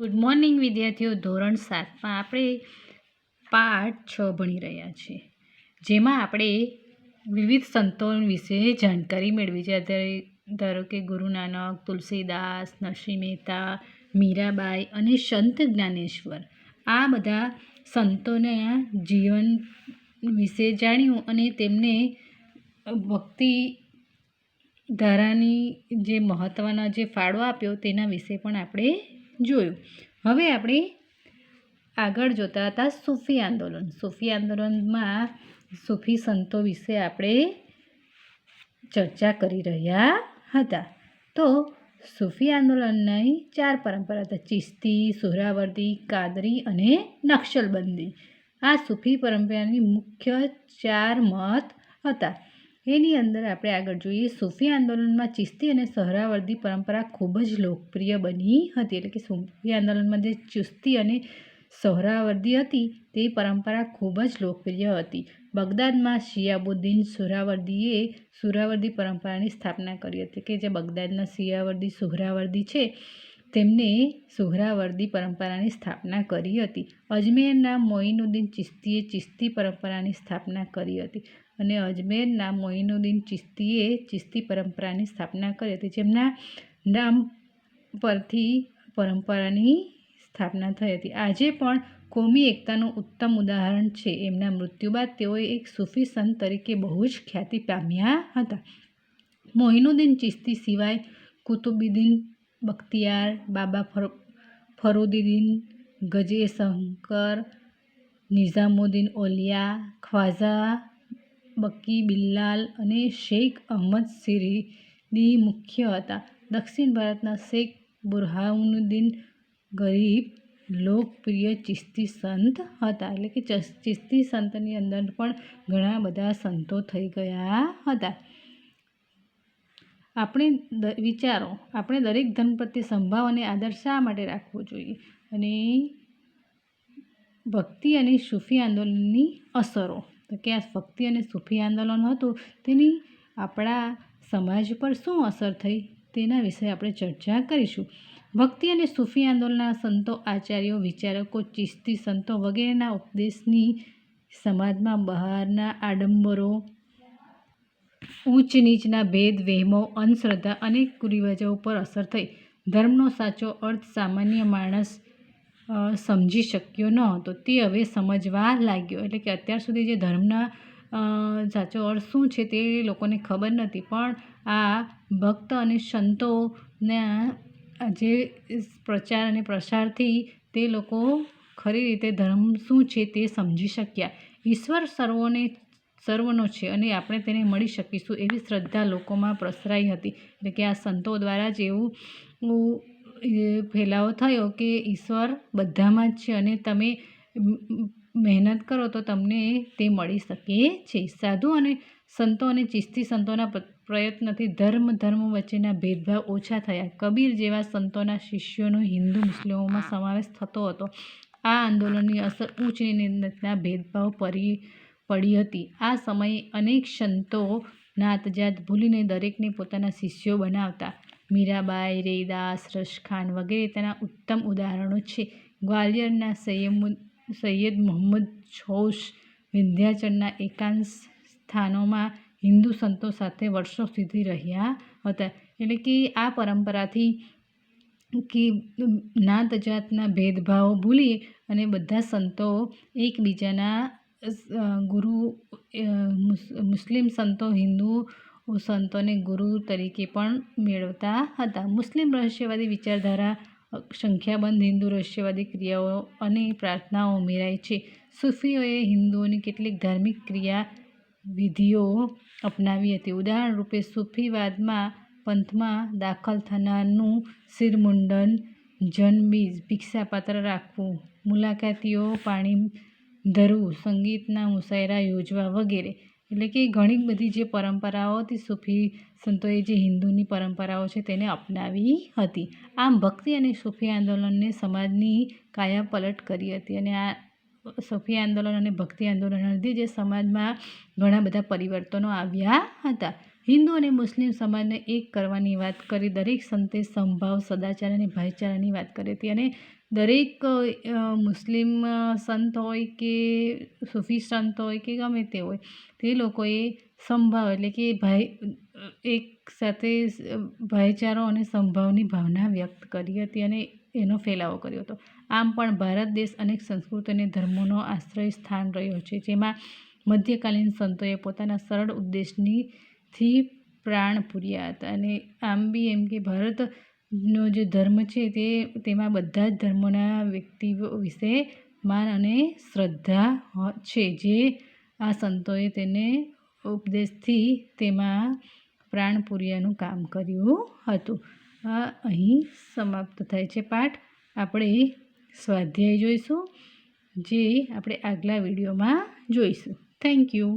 Good morning વિદ્યાર્થીઓ. ધોરણ 7માં આપણે પાઠ 6 ભણી રહ્યા છીએ, જેમાં આપણે વિવિધ સંતો વિશે જાણકારી મેળવી છે. ધારો કે ગુરુ નાનક, તુલસીદાસ, નરસિંહ મહેતા, મીરાબાઈ અને સંત જ્ઞાનેશ્વર, આ બધા સંતોના જીવન વિશે જાણ્યું અને તેમને ભક્તિ ધારાની જે મહત્ત્વના જે ફાળો આપ્યો તેના વિશે પણ આપણે જોયું. હવે આપણે આગળ જોતા હતા સૂફી આંદોલન. સૂફી આંદોલનમાં સૂફી સંતો વિશે આપણે ચર્ચા કરી રહ્યા હતા. તો સૂફી આંદોલનની 4 પરંપરા હતા: ચિશ્તી, સુહરાવર્દી, કાદરી અને નક્શલબંધી. આ સૂફી પરંપરાની મુખ્ય 4 મત હતા. એની અંદર આપણે આગળ જોઈએ. સૂફી આંદોલનમાં ચિશ્તી અને સહરાવર્દી પરંપરા ખૂબ જ લોકપ્રિય બની હતી. એટલે કે સૂફી આંદોલનમાં જે ચિશ્તી અને સહરાવર્દી હતી તે પરંપરા ખૂબ જ લોકપ્રિય હતી. બગદાદમાં શિયાબુદ્દીન સુહરાવર્દીએ સુહરાવર્દી પરંપરાની સ્થાપના કરી હતી. કે જે બગદાદના શિયાવર્દી સુહરાવર્દી છે તેમને સુહરાવર્દી પરંપરાની સ્થાપના કરી હતી. અજમેરના મોઇનુદ્દીન ચિશ્તીએ ચિશ્તી પરંપરાની સ્થાપના કરી હતી. અને અજમેરના મોઇનુદ્દીન ચિશ્તીએ ચિશ્તી પરંપરાની સ્થાપના કરી હતી, જેમના નામ પરથી પરંપરાની સ્થાપના થઈ હતી. આજે પણ કોમી એકતાનું ઉત્તમ ઉદાહરણ છે. એમના મૃત્યુ બાદ તેઓ એક સૂફી સંત તરીકે બહુ જ ખ્યાતિ પામ્યા હતા. મોઇનુદ્દીન ચિશ્તી સિવાય કુતુબુદ્દીન બખ્તિયાર, બાબા ફરીદુદ્દીન, ગજે શંકર, નિઝામુદ્દીન ઔલિયા, ખ્વાજા બકી બિલાલ અને શેખ અહમદ શિરડી મુખ્ય હતા. દક્ષિણ ભારતના શેખ બુરહાનુદ્દીન ગરીબ લોકપ્રિય ચિશ્તી સંત હતા. એટલે કે ચિશ્તી સંતની અંદર પણ ઘણા બધા સંતો થઈ ગયા હતા. આપણે દરેક ધર્મ પ્રત્યે સંભાવ અને આદર શા માટે રાખવો જોઈએ? અને ભક્તિ અને સૂફી આંદોલનની અસરો. તો કે આ ભક્તિ અને સૂફી આંદોલન હતું તેની આપણા સમાજ પર શું અસર થઈ તેના વિશે આપણે ચર્ચા કરીશું. ભક્તિ અને સૂફી આંદોલનના સંતો, આચાર્યો, વિચારકો, ચિશ્તી સંતો વગેરેના ઉપદેશની સમાજમાં બહારના આડંબરો, ઊંચ નીચના ભેદ, વહેમો, અંધશ્રદ્ધા અને કુરિવાજો ઉપર અસર થઈ. ધર્મનો સાચો અર્થ સામાન્ય માણસ સમજી શક્યો ન હતો, તે હવે સમજવા લાગ્યો. એટલે કે અત્યાર સુધી જે ધર્મના સાચો અર્થ શું છે તે લોકોને ખબર નથી, પણ આ ભક્ત અને સંતોના જે પ્રચાર અને પ્રસારથી તે લોકો ખરી રીતે ધર્મ શું છે તે સમજી શક્યા. ઈશ્વર સર્વનો છે અને આપણે તેને મળી શકીશું એવી શ્રદ્ધા લોકોમાં પ્રસરાઈ હતી. એટલે કે આ સંતો દ્વારા જ એવું ફેલાવો થયો કે ઈશ્વર બધામાં જ છે અને તમે મહેનત કરો તો તમને તે મળી શકે છે. સાધુ અને સંતો અને ચિશ્તી સંતોના પ્રયત્નથી ધર્મ વચ્ચેના ભેદભાવ ઓછા થયા. કબીર જેવા સંતોના શિષ્યોનો હિન્દુ મુસ્લિમોમાં સમાવેશ થતો હતો. આ આંદોલનની અસર ઊંચ નીચના ભેદભાવ પડી હતી. આ સમયે અનેક સંતો નાત-જાત ભૂલીને દરેકને પોતાના શિષ્યો બનાવતા. મીરાબાઈ, રૈદાસ, રસખાન વગેરે તેના ઉત્તમ ઉદાહરણો છે. ગ્વાલિયરના સૈયદ મુહમ્મદ ગૌસ વિંધ્યાચલના એકાંત સ્થાનોમાં હિન્દુ સંતો સાથે વર્ષો સુધી રહ્યા હતા. એટલે કે આ પરંપરાથી કે નાત જાતના ભેદભાવ ભૂલી અને બધા સંતો એકબીજાના ગુરુ, મુસ્લિમ સંતો હિન્દુ સંતોને ગુરુ તરીકે પણ મેળવતા હતા. મુસ્લિમ રહસ્યવાદી વિચારધારા, સંખ્યાબંધ હિન્દુ રહસ્યવાદી ક્રિયાઓ અને પ્રાર્થનાઓ ઉમેરાય છે. સૂફીઓએ હિન્દુઓની કેટલીક ધાર્મિક ક્રિયા વિધિઓ અપનાવી હતી. ઉદાહરણ રૂપે સૂફીવાદમાં પંથમાં દાખલ થનારનું શિરમુંડન, જનબીજ, ભિક્ષાપાત્ર રાખવું, મુલાકાતીઓ પાણી ધરવું, સંગીતના મુશાયરા યોજવા વગેરે. એટલે કે ઘણી બધી જે પરંપરાઓ હતી સૂફી સંતોએ જે હિન્દુની પરંપરાઓ છે તેને અપનાવી હતી. આમ ભક્તિ અને સૂફી આંદોલનને સમાજની કાયાપલટ કરી હતી. અને આ સૂફી આંદોલન અને ભક્તિ આંદોલનના લીધે જે સમાજમાં ઘણા બધા પરિવર્તનો આવ્યા હતા. હિન્દુ અને મુસ્લિમ સમાજને એક કરવાની વાત કરી. દરેક સંતે સમભાવ, સદાચાર અને ભાઈચારાની વાત કરી હતી. અને દરેક મુસ્લિમ સંત હોય કે સૂફી સંત હોય કે ગમે તે હોય, તે લોકોએ સંભાવ એટલે કે એક સાથે ભાઈચારો અને સંભાવની ભાવના વ્યક્ત કરી હતી અને એનો ફેલાવો કર્યો હતો. આમ પણ ભારત દેશ અનેક સંસ્કૃતિ અને ધર્મોનો આશ્રય સ્થાન રહ્યો છે, જેમાં મધ્યકાલીન સંતોએ પોતાના સરળ ઉદ્દેશથી પ્રાણ પૂર્યા હતા. અને આમ બી એમ કે ભારતનો જે ધર્મ છે તેમાં બધા જ ધર્મોના વ્યક્તિઓ વિશે માન અને શ્રદ્ધા છે, જે આ સંતોએ તેને ઉપદેશથી તેમાં પ્રાણ પૂર્યાનું કામ કર્યું હતું. આ અહીં સમાપ્ત થાય છે પાઠ. આપણે સ્વાધ્યાય જોઈશું, જે આપણે આગલા વિડીયોમાં જોઈશું. Thank you.